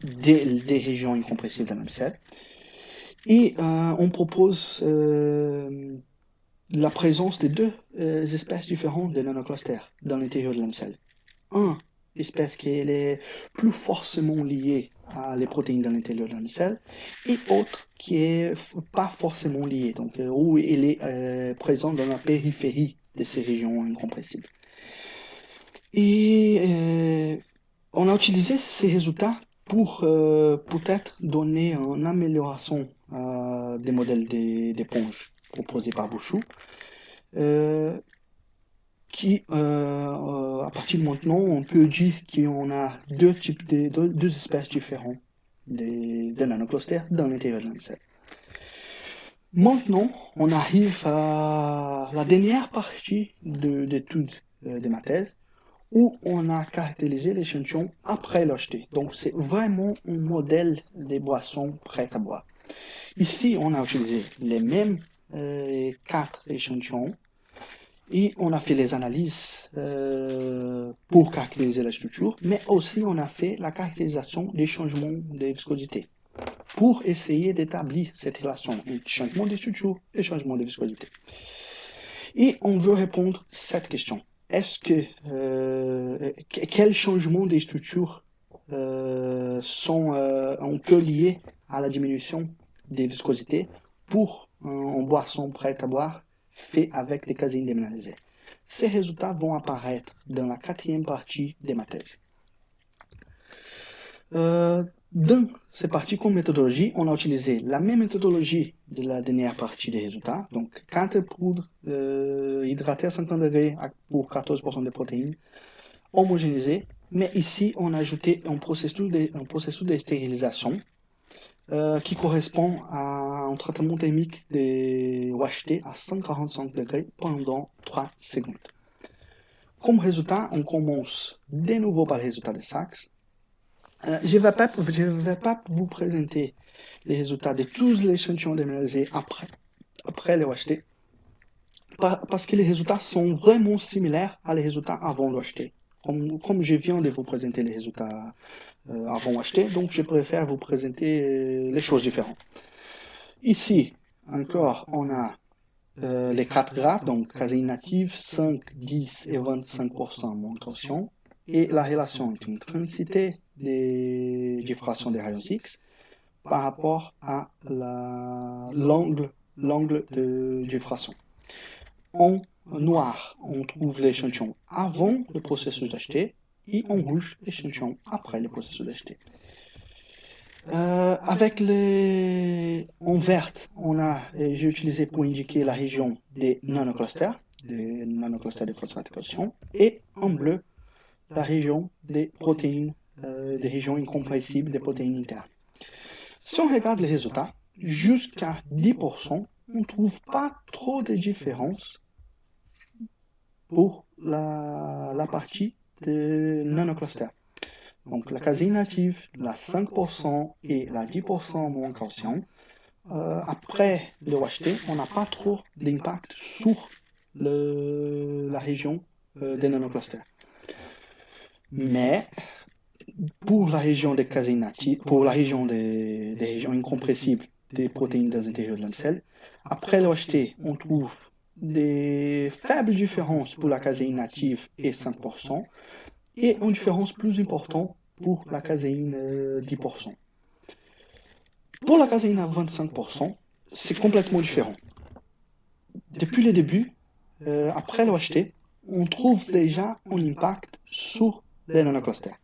des régions incompressibles de la micelle. Et on propose la présence de deux espèces différentes de nanoclusters dans l'intérieur de la micelle. Une espèce qui est plus forcément liée à les protéines dans l'intérieur de la micelle, et autre qui est pas forcément liée, donc où elle est présente dans la périphérie de ces régions incompressibles. Et on a utilisé ces résultats pour peut-être donner une amélioration des modèles d'éponge proposés par Bouchou, qui, à partir de maintenant, on peut dire qu'on a deux espèces différentes de nanoclusters dans l'intérieur de la micelle. Maintenant, on arrive à la dernière partie de l'étude de ma thèse, où on a caractérisé l'échantillon après l'acheter. Donc, c'est vraiment un modèle des boissons prêtes à boire. Ici, on a utilisé les mêmes 4 échantillons et on a fait les analyses pour caractériser la structure, mais aussi on a fait la caractérisation des changements de viscosité pour essayer d'établir cette relation entre changement de structure et changement de viscosité. Et on veut répondre à cette question. Est-ce que quels changements des structures sont un peu liés à la diminution des viscosités pour une boisson prête à boire fait avec des caséines déminéralisées? Ces résultats vont apparaître dans la 4e partie de ma thèse. Dans cette partie comme méthodologie, on a utilisé la même méthodologie de la dernière partie des résultats. Donc, 4 poudres hydratées à 50 degrés pour 14% de protéines, homogénéisées. Mais ici, on a ajouté un processus de stérilisation qui correspond à un traitement thermique de UHT à 145 degrés pendant 3 secondes. Comme résultat, on commence de nouveau par le résultat de Sachs. Je ne vais pas vous présenter les résultats de tous les échantillons déménagés après le UHT, parce que les résultats sont vraiment similaires à les résultats avant l'UHT. Comme je viens de vous présenter les résultats avant UHT, donc je préfère vous présenter les choses différentes. Ici, encore, on a les 4 graphes, donc caséine native, 5, 10 et 25% moins caution, et la relation entre l'intensité des diffractions des rayons X par rapport à l'angle de diffraction. En noir, on trouve l'échantillon avant le processus d'HT, et en rouge, l'échantillon après le processus d'HT. En vert, j'ai utilisé pour indiquer la région des nanoclusters de phosphate de calcium, et en bleu, la région des protéines, des régions incompressibles des protéines internes. Si on regarde les résultats, jusqu'à 10%, on ne trouve pas trop de différence pour la partie des nanoclusters. Donc la caséine native, la 5% et la 10% moins caution. Après le UHT, on n'a pas trop d'impact sur la région des nanoclusters. Mais pour la région des caséines natives, pour la région des régions incompressibles des protéines des intérieurs de l'âme-celle, après le UHT, on trouve des faibles différences pour la caséine native et 5%, et une différence plus importante pour la caséine 10%. Pour la caséine à 25%, c'est complètement différent. Depuis le début, après le UHT, on trouve déjà un impact sur les nanoclusters.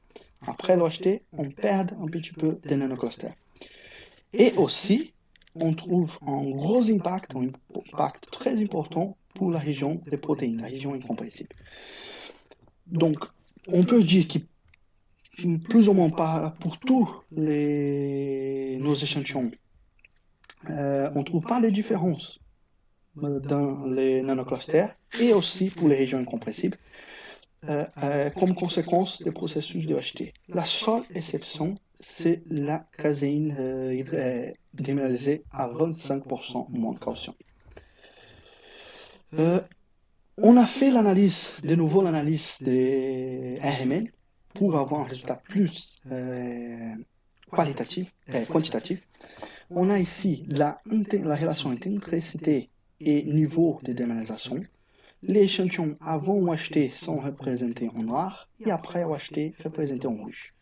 Après l'UHT, on perd un petit peu de nanoclusters. Et aussi, on trouve un gros impact, un impact très important pour la région des protéines, la région incompressible. Donc, on peut dire que plus ou moins pour tous nos échantillons, on ne trouve pas de différence dans les nanoclusters et aussi pour les régions incompressibles comme conséquence des processus de UHT. La seule exception, c'est la caséine déminéralisée à 25% moins de caution. On a fait de nouveau l'analyse des RMN pour avoir un résultat plus quantitatif. On a ici la relation entre intensité et niveau de déminéralisation. Les échantillons avant UHT sont représentés en noir et après UHT représentés en rouge.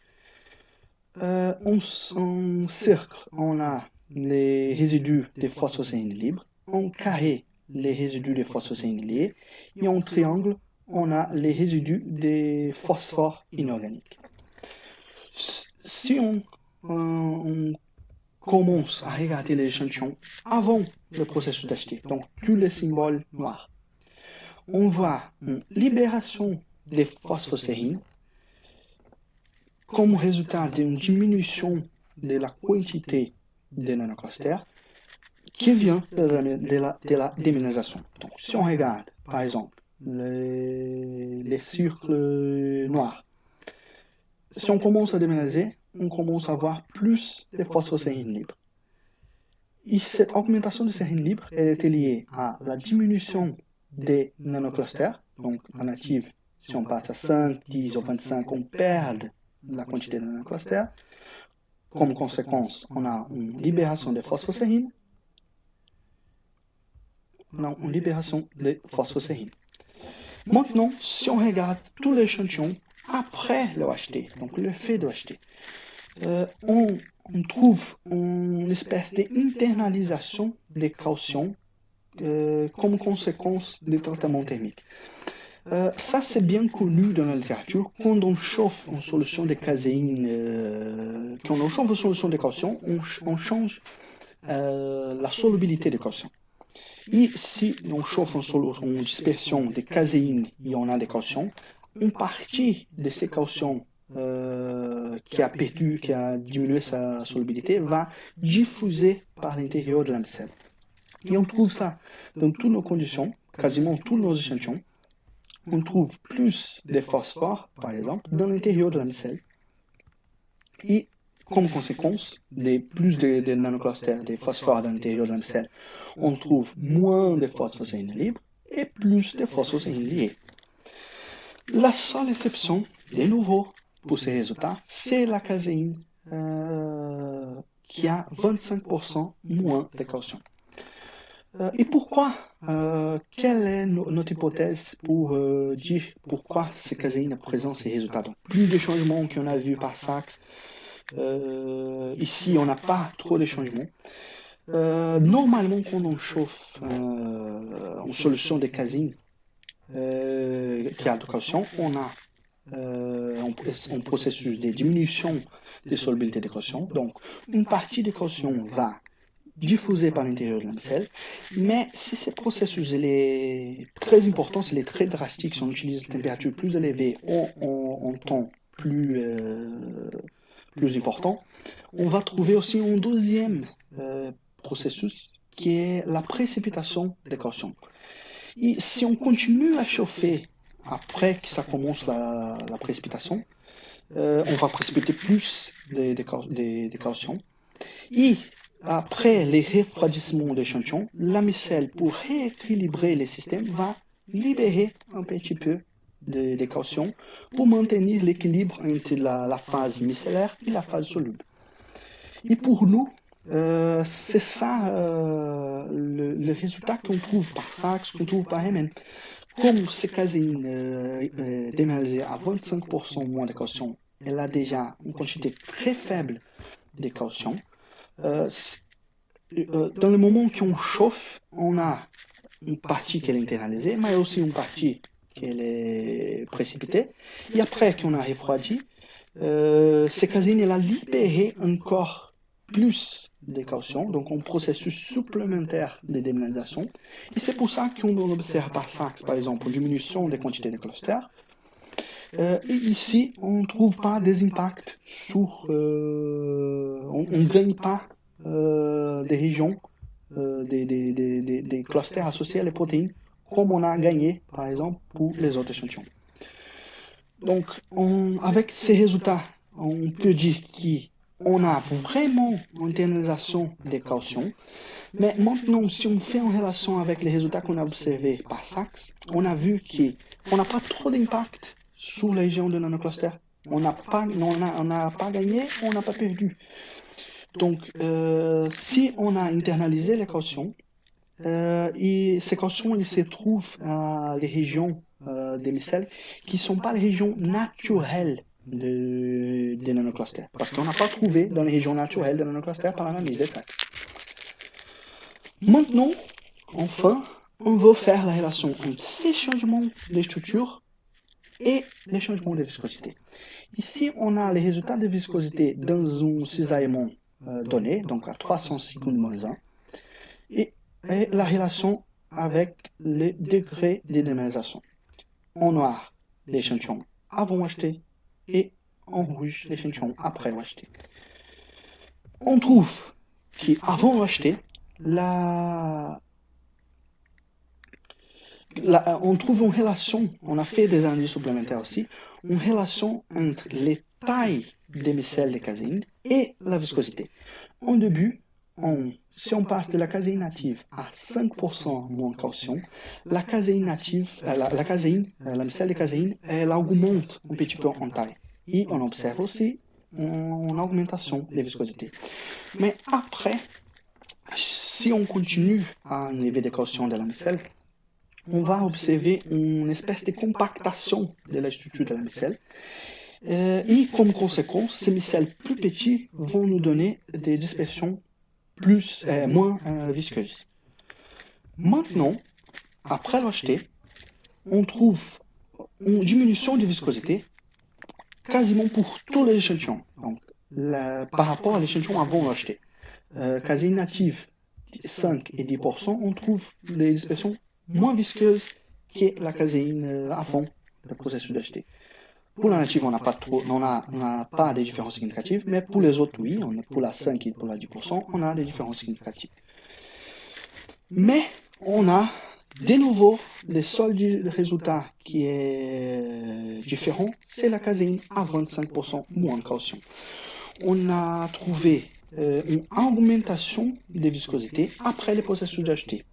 En cercle, on a les résidus de phosphocéine libres. En carré, les résidus de phosphocéine liés. Et en triangle, on a les résidus des phosphores inorganiques. Si on commence à regarder les échantillons avant le processus d'HT, donc tous les symboles noirs, on voit une libération des phosphocérines comme résultat d'une diminution de la quantité des nanoclusters qui vient de la déminéralisation. Donc, si on regarde, par exemple, les cercles noirs, si on commence à déminéraliser, on commence à avoir plus de phosphocérines libres. Et cette augmentation de sérines libres elle était liée à la diminution des nanoclusters. Donc, en native, si on passe à 5, 10 ou 25, on perd la quantité de nanoclusters. Comme conséquence, on a une libération de phosphocérines. Maintenant, si on regarde tous les échantillons après le UHT, donc le fait de UHT, on trouve une espèce d'internalisation des cautions comme conséquence du traitement thermique. Ça, c'est bien connu dans la littérature. Quand on chauffe en solution de caséine, quand on chauffe en solution de caution, on change la solubilité de caution. Et si on chauffe en dispersion de caséine et on a des cautions, une partie de ces cautions qui a diminué sa solubilité, va diffuser par l'intérieur de la micelle. Et on trouve ça dans toutes nos conditions, quasiment tous nos échantillons. On trouve plus de phosphore, par exemple, dans l'intérieur de la micelle. Et comme conséquence, plus de nanoclusters, des phosphores dans l'intérieur de la micelle, on trouve moins de phosphocéines libres et plus de phosphocéines liées. La seule exception, de nouveau, pour ces résultats, c'est la caséine qui a 25% moins de caution. Et pourquoi quelle est notre hypothèse pour dire pourquoi ces caséines présentent ces résultats? Donc, plus de changements qu'on a vu par Sachs. Ici, on n'a pas trop de changements. Normalement, quand on chauffe en solution de caséine qui a de caution, on a un processus de diminution de solubilité de caution. Donc, une partie de caution va diffuser par l'intérieur de la micelle, mais si ce processus il est très important, s'il est très drastique, si on utilise une température plus élevée en temps plus important, on va trouver aussi un deuxième processus qui est la précipitation des cautions. Et si on continue à chauffer après que ça commence la précipitation, on va précipiter plus des cautions. Et après les refroidissements d'échantillons, la micelle, pour rééquilibrer le système, va libérer un petit peu des cautions pour maintenir l'équilibre entre la phase micellaire et la phase soluble. Et pour nous, c'est ça le résultat qu'on trouve par Sachs, qu'on trouve par Hemen. Comme ces caséines déminéralisées à 25% moins de caution, elle a déjà une quantité très faible de caution. Dans le moment qu'on chauffe, on a une partie qui est internalisée, mais aussi une partie qui est précipitée. Et après qu'on a refroidi, ces caséines, elle a libéré encore plus de caution, donc un processus supplémentaire de déminéralisation. Et c'est pour ça qu'on observe par Sachs, par exemple, une diminution des quantités de clusters. Et ici, on ne trouve pas des impacts sur... on ne gagne pas des régions, des clusters associés à les protéines, comme on a gagné, par exemple, pour les autres échantillons. Donc, avec ces résultats, on peut dire qu'on a vraiment une internalisation des cautions. Mais maintenant, si on fait en relation avec les résultats qu'on a observés par Sachs, on a vu qu'on n'a pas trop d'impact sur les régions de nanocluster. On n'a pas gagné, on n'a pas perdu. Donc, si on a internalisé les cautions, et ces cautions ils se trouvent dans les régions des micelles qui ne sont pas les régions naturelles des nanoclusters. Parce qu'on n'a pas trouvé dans les régions naturelles des nanoclusters par l'analyse des Sachs. Maintenant, enfin, on va faire la relation entre ces changements de structure et les changements de viscosité. Ici, on a les résultats de viscosité dans un cisaillement donné, donc à 350-1, et la relation avec le degré de déminéralisation. En noir, l'échantillon avant acheté et en rouge, l'échantillon après acheté. On trouve qu'avant acheté, on trouve une relation, on a fait des analyses supplémentaires aussi, une relation entre les tailles des micelles de caséine et la viscosité. En début, si on passe de la caséine native à 5% moins de caution, la caséine native, la micelle de caséine, elle augmente un petit peu en taille. Et on observe aussi une augmentation de viscosité. Mais après, si on continue à enlever des cautions de la micelle, on va observer une espèce de compactation de la structure de la micelle. Et comme conséquence, ces micelles plus petits vont nous donner des dispersions moins visqueuses. Maintenant, après l'acheter, on trouve une diminution de viscosité quasiment pour tous les échantillons. Donc, par rapport à l'échantillon avant l'acheter. Caséine native 5 et 10%, on trouve des dispersions moins visqueuses que la caséine avant le processus d'acheter. Pour la native, on n'a pas de différences significatives, mais pour les autres, oui. Pour la 5 et pour la 10%, on a des différences significatives. Mais on a de nouveau le seul résultat qui est différent, c'est la caséine à 25% moins de calcium. On a trouvé une augmentation de viscosité après le processus d'acheter.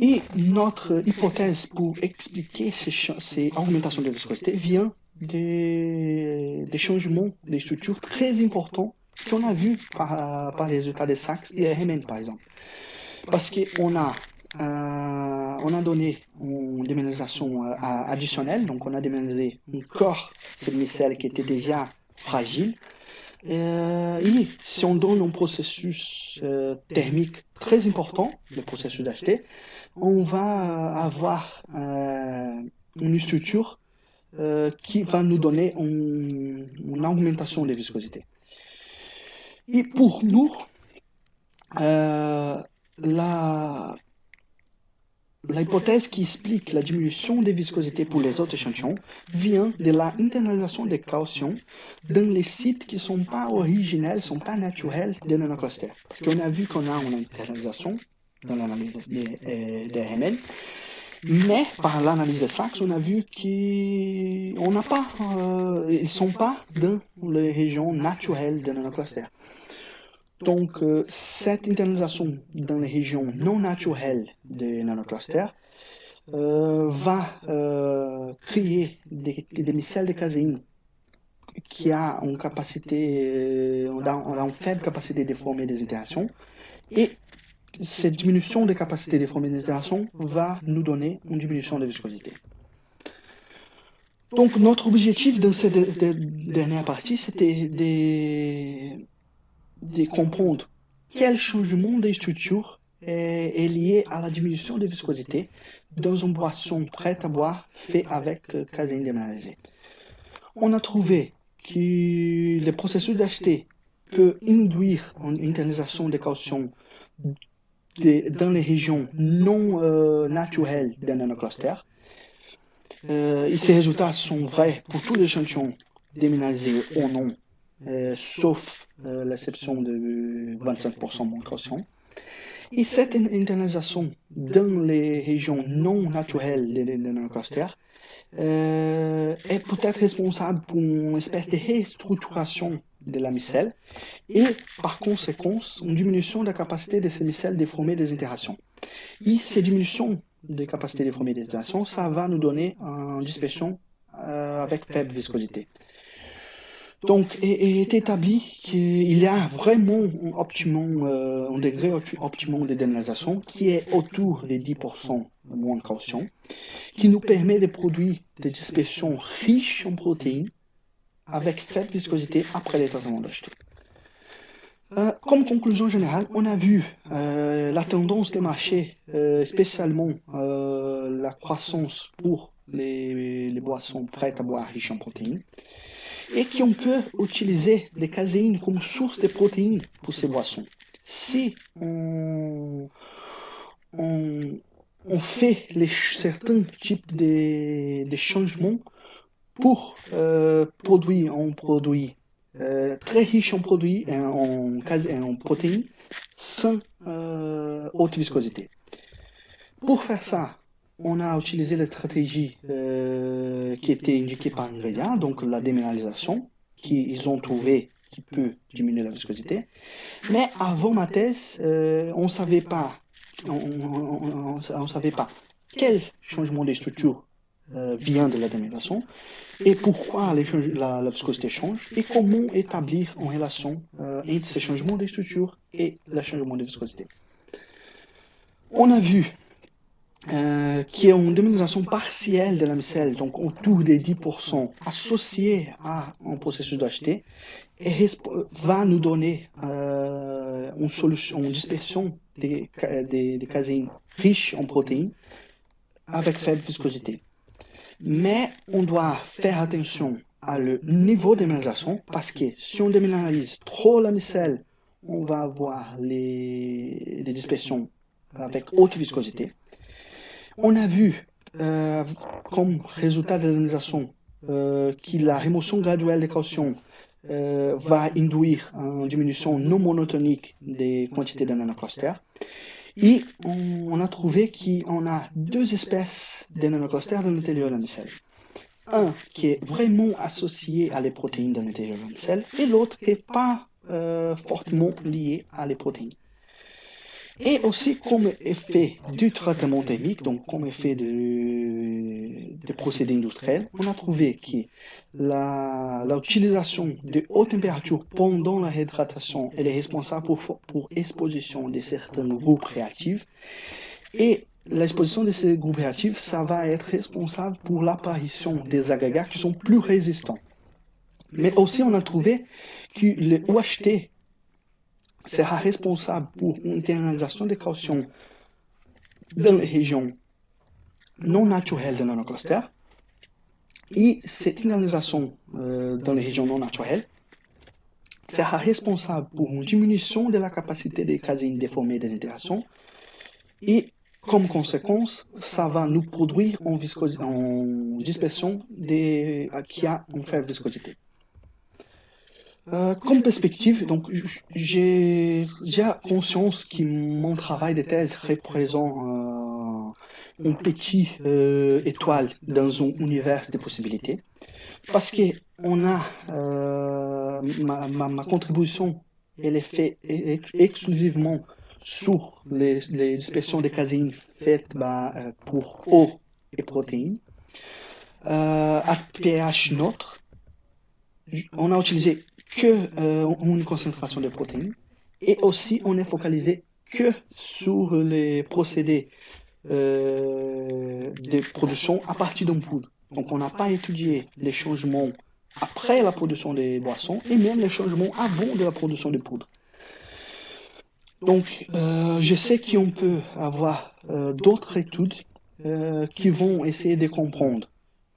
Et notre hypothèse pour expliquer ces augmentations de viscosité vient des changements des structures très importants qu'on a vus par les résultats de Sachs et RMN, par exemple. Parce qu'on a donné une déménalisation additionnelle, donc on a déménalisé un corps micelle qui était déjà fragile. Et si on donne un processus thermique très important, le processus d'acheter, on va avoir une structure qui va nous donner une augmentation de viscosité. Et pour nous, l'hypothèse qui explique la diminution des viscosités pour les autres échantillons vient de la internalisation des calcium dans les sites qui ne sont pas originels, ne sont pas naturels des nanoclusters. Parce qu'on a vu qu'on a une internalisation dans l'analyse des RMN, mais par l'analyse de Sachs, on a vu qu'ils ne sont pas dans les régions naturelles des nanoclusters. Donc, cette internalisation dans les régions non naturelles des nanoclusters va créer des micelles de caséine qui a une capacité, on a une faible capacité de former des interactions, et cette diminution de capacité de former des interactions va nous donner une diminution de viscosité. Donc, notre objectif dans cette dernière partie, c'était de comprendre quel changement des structures est lié à la diminution de viscosité dans une boisson prête à boire faite avec caséine déminéralisée. On a trouvé que le processus d'acheter peut induire une internalisation de calcium dans les régions non naturelles des nanoclusters. Et ces résultats sont vrais pour tous les échantillons déminéralisés ou non, sauf l'exception de 25% moins de calcium. Et cette internalisation dans les régions non naturelles des nanoclusters est peut-être responsable pour une espèce de restructuration de la micelle et par conséquent une diminution de la capacité de ces micelles de former des interactions. Et ces diminutions de capacité de former des interactions, ça va nous donner une dispersion avec faible viscosité. Donc, est établi qu'il y a vraiment un degré optimum de déminéralisation qui est autour de 10% moins de calcium, qui nous permet de produire des dispersions riches en protéines avec faible viscosité après les traitements d'acheter. Comme conclusion générale, on a vu la tendance des marchés, spécialement la croissance pour les boissons prêtes à boire riches en protéines, et qu'on peut utiliser les caséines comme source de protéines pour ces boissons. Si on fait certains types de changements pour produire un produit très riche en produits et en protéines sans haute viscosité. Pour faire ça, on a utilisé la stratégie qui était indiquée par ingrédient, donc la déminéralisation, qu'ils ont trouvé qui peut diminuer la viscosité. Mais avant ma thèse, on ne savait pas quel changement de structure vient de la déminéralisation et pourquoi la viscosité change et comment établir une relation entre ces changements de structure et le changement de viscosité. On a vu qu'il y a une déminéralisation partielle de la micelle, donc autour des 10%, associée à un processus d'acheter, et va nous donner une dispersion des caséines riches en protéines avec faible viscosité. Mais on doit faire attention à le niveau de déminéralisation parce que si on déminéralise trop la micelle, on va avoir des dispersions avec haute viscosité. On a vu comme résultat de la déminéralisation que la rémotion graduelle des cautions va induire une diminution non monotonique des quantités de nanoclusters. Et on a trouvé qu'on a deux espèces de nanoclusters dans l'intérieur d'un cell. Un qui est vraiment associé à les protéines dans l'intérieur d'une cell et l'autre qui n'est pas fortement lié à les protéines. Et aussi comme effet du traitement thermique, donc comme effet des procédés industriels, on a trouvé que l'utilisation de haute température pendant la réhydratation elle est responsable pour exposition de certains groupes réactifs. Et l'exposition de ces groupes réactifs, ça va être responsable pour l'apparition des agrégats qui sont plus résistants. Mais aussi, on a trouvé que le UHT sera responsable pour une internalisation des cautions dans les régions non naturelles de nanoclusters. Et cette internalisation dans les régions non naturelles sera responsable pour une diminution de la capacité des caséines déformées des interactions. Et comme conséquence, ça va nous produire en dispersion qui a une faible viscosité. Comme perspective, donc j'ai conscience que mon travail de thèse représente une petite étoile dans un univers de possibilités, parce que ma contribution elle est faite exclusivement sur les dispersions de caséines faites pour eau et protéines à pH neutre. On a utilisé une concentration de protéines et aussi on est focalisé que sur les procédés de production à partir d'une poudre. Donc on n'a pas étudié les changements après la production des boissons et même les changements avant de la production de poudre. Donc je sais qu'on peut avoir d'autres études qui vont essayer de comprendre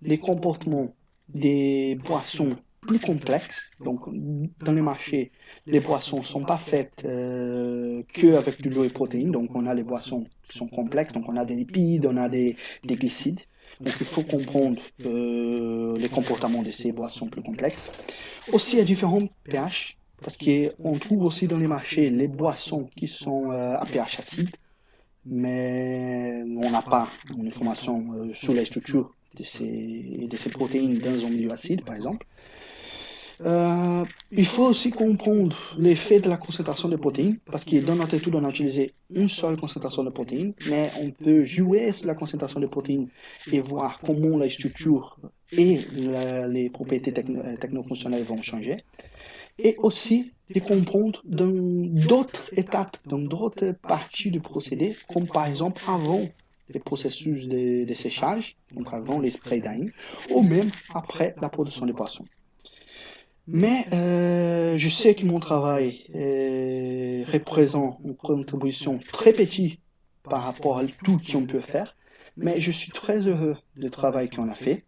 les comportements des boissons plus complexes. Donc, dans les marchés, les boissons ne sont pas faites qu'avec du lait et protéines. Donc, on a des boissons qui sont complexes. Donc, on a des lipides, on a des glucides. Donc, il faut comprendre les comportements de ces boissons plus complexes. Aussi, à différents pH, parce qu'on trouve aussi dans les marchés les boissons qui sont à pH acide, mais on n'a pas une information sur la structure de ces protéines dans un milieu acide, par exemple. Il faut aussi comprendre l'effet de la concentration de protéines, parce que dans notre étude, on a utilisé une seule concentration de protéines, mais on peut jouer sur la concentration de protéines et voir comment la structure et les propriétés technofonctionnelles vont changer. Et aussi de comprendre dans d'autres étapes, dans d'autres parties du procédé, comme par exemple avant les processus de séchage, donc avant les spray dyeing, ou même après la production des poissons. Mais je sais que mon travail représente une contribution très petite par rapport à tout qu'on peut faire, mais je suis très heureux du travail qu'on a fait.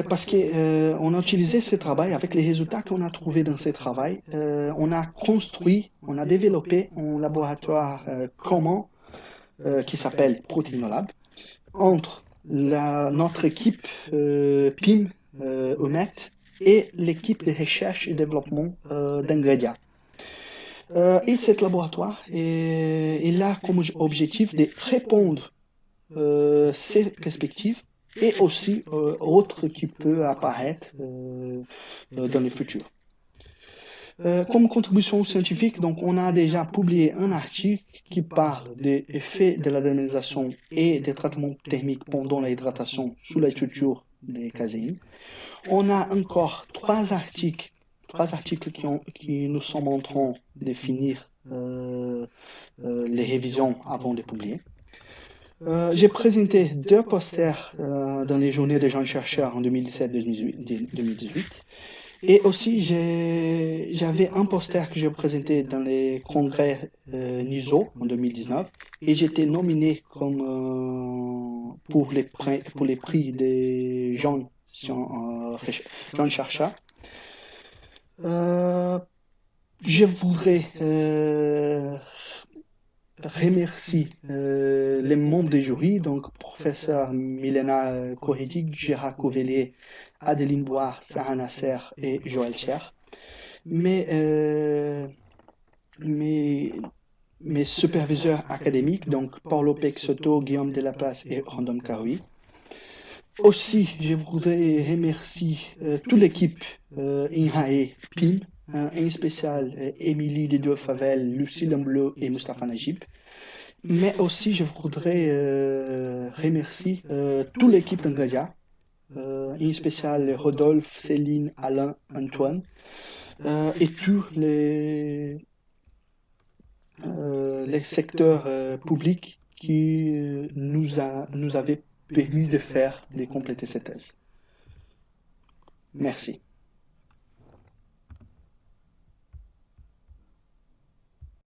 Parce qu'on a utilisé ce travail avec les résultats qu'on a trouvés dans ce travail. On a construit, on a développé un laboratoire commun qui s'appelle Proteinolab entre notre équipe PIM OMET et l'équipe de recherche et développement d'Ingredia. Et ce laboratoire il a comme objectif de répondre ces perspectives et aussi autres qui peuvent apparaître dans le futur. Comme contribution scientifique, donc, on a déjà publié un article qui parle des effets de la démineralisation et des traitements thermiques pendant la hydratation sur la structure des caséines. On a encore trois articles qui nous sont en train de finir les révisions avant de publier. J'ai présenté deux posters dans les journées des jeunes chercheurs en 2017-2018. Et aussi, j'avais un poster que j'ai présenté dans les congrès NISO en 2019. Et j'étais nominé comme, pour les prix des jeunes chercheurs. Je voudrais remercie les membres du jury, donc professeur Milena Kohedik, Gérard Covelier, Adeline Boire, Sarah Nasser et Joël Cher. Mais, mes, mes superviseurs académiques, donc Paulo Peixoto, Guillaume Delaplace et Random Karoui. Aussi, je voudrais remercier toute l'équipe INHAE PIM, en spécial Émilie Didier-Favel, Lucie Lembleu et Mustapha Najib. Mais aussi, je voudrais remercier toute l'équipe d'Engadia, en spécial Rodolphe, Céline, Alain, Antoine, et tous les secteurs publics qui nous avaient permis de compléter cette thèse. Merci.